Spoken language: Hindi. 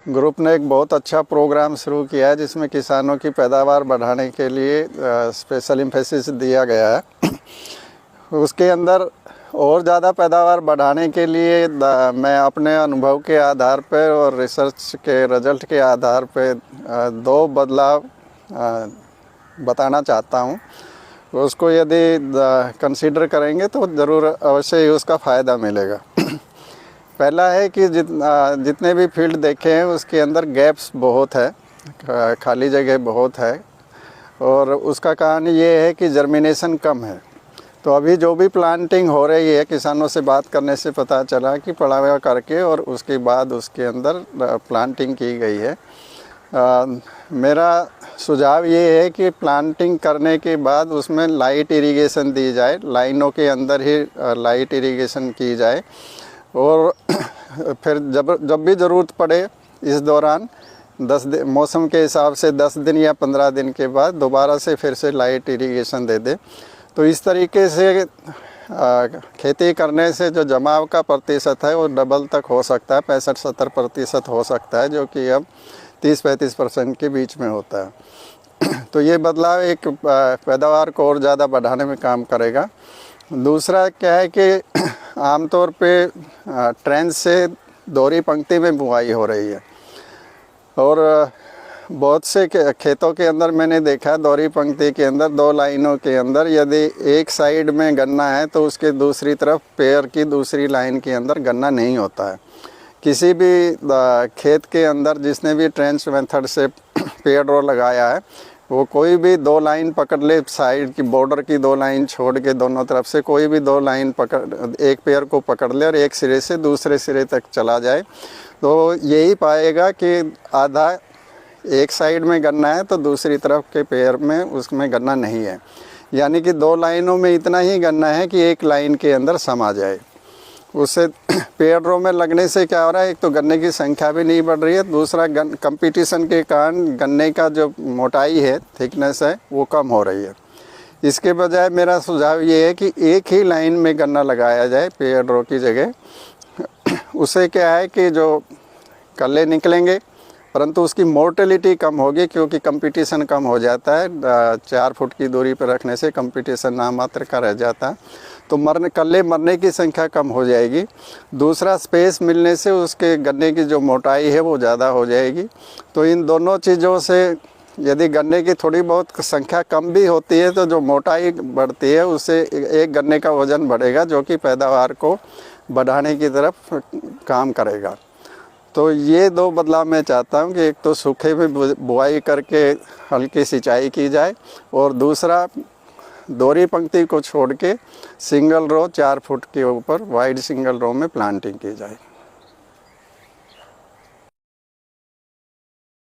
ग्रुप ने एक बहुत अच्छा प्रोग्राम शुरू किया है जिसमें किसानों की पैदावार बढ़ाने के लिए स्पेशल एम्फेसिस दिया गया है। उसके अंदर और ज़्यादा पैदावार बढ़ाने के लिए मैं अपने अनुभव के आधार पर और रिसर्च के रिजल्ट के आधार पर दो बदलाव बताना चाहता हूँ। उसको यदि कंसीडर करेंगे तो ज़रूर अवश्य ही उसका फ़ायदा मिलेगा। पहला है कि जितने भी फील्ड देखे हैं उसके अंदर गैप्स बहुत है, खाली जगह बहुत है, और उसका कारण ये है कि जर्मिनेशन कम है। तो अभी जो भी प्लांटिंग हो रही है, किसानों से बात करने से पता चला कि पड़ावा करके और उसके बाद उसके अंदर प्लांटिंग की गई है। मेरा सुझाव ये है कि प्लांटिंग करने के बाद उसमें लाइट इरिगेशन दी जाए, लाइनों के अंदर ही लाइट इरिगेशन की जाए, और फिर जब भी ज़रूरत पड़े इस दौरान 10 दिन मौसम के हिसाब से 10 दिन या 15 दिन के बाद दोबारा से फिर से लाइट इरिगेशन दे दे। तो इस तरीके से खेती करने से जो जमाव का प्रतिशत है वो डबल तक हो सकता है, 65-70% हो सकता है, जो कि अब 30-35% के बीच में होता है। तो ये बदलाव एक पैदावार को और ज़्यादा बढ़ाने में काम करेगा। दूसरा क्या है कि आमतौर पे ट्रेंच से दोहरी पंक्ति में बुआई हो रही है, और बहुत से खेतों के अंदर मैंने देखा दोहरी पंक्ति के अंदर 2 लाइनों के अंदर यदि एक साइड में गन्ना है तो उसके दूसरी तरफ पेड़ की दूसरी लाइन के अंदर गन्ना नहीं होता है। किसी भी खेत के अंदर जिसने भी ट्रेंच मेथड से पेड़ रो लगाया है वो कोई भी 2 लाइन पकड़ ले, साइड की बॉर्डर की 2 लाइन छोड़ के दोनों तरफ से कोई भी 2 लाइन पकड़, एक पेड़ को पकड़ ले और एक सिरे से दूसरे सिरे तक चला जाए तो यही पाएगा कि आधा एक साइड में गन्ना है तो दूसरी तरफ के पेड़ में उसमें गन्ना नहीं है। यानी कि 2 लाइनों में इतना ही गन्ना है कि एक लाइन के अंदर समा जाए। उससे पेड़ रो में लगने से क्या हो रहा है, एक तो गन्ने की संख्या भी नहीं बढ़ रही है, दूसरा कंपटीशन के कारण गन्ने का जो मोटाई है, थिकनेस है, वो कम हो रही है। इसके बजाय मेरा सुझाव ये है कि एक ही लाइन में गन्ना लगाया जाए पेड़ रो की जगह। उससे क्या है कि जो कल्ले निकलेंगे परंतु उसकी मोर्टेलिटी कम होगी, क्योंकि कंपटीशन कम हो जाता है। 4 फुट की दूरी पर रखने से कंपटीशन नामात्र का रह जाता है, तो कल्ले मरने की संख्या कम हो जाएगी। दूसरा, स्पेस मिलने से उसके गन्ने की जो मोटाई है वो ज़्यादा हो जाएगी। तो इन दोनों चीज़ों से यदि गन्ने की थोड़ी बहुत संख्या कम भी होती है तो जो मोटाई बढ़ती है उससे एक गन्ने का वज़न बढ़ेगा, जो कि पैदावार को बढ़ाने की तरफ काम करेगा। तो ये 2 बदलाव मैं चाहता हूँ कि एक तो सूखे में बुआई करके हल्की सिंचाई की जाए, और दूसरा दोहरी पंक्ति को छोड़ के सिंगल रो 4 फुट के ऊपर वाइड सिंगल रो में प्लांटिंग की जाए।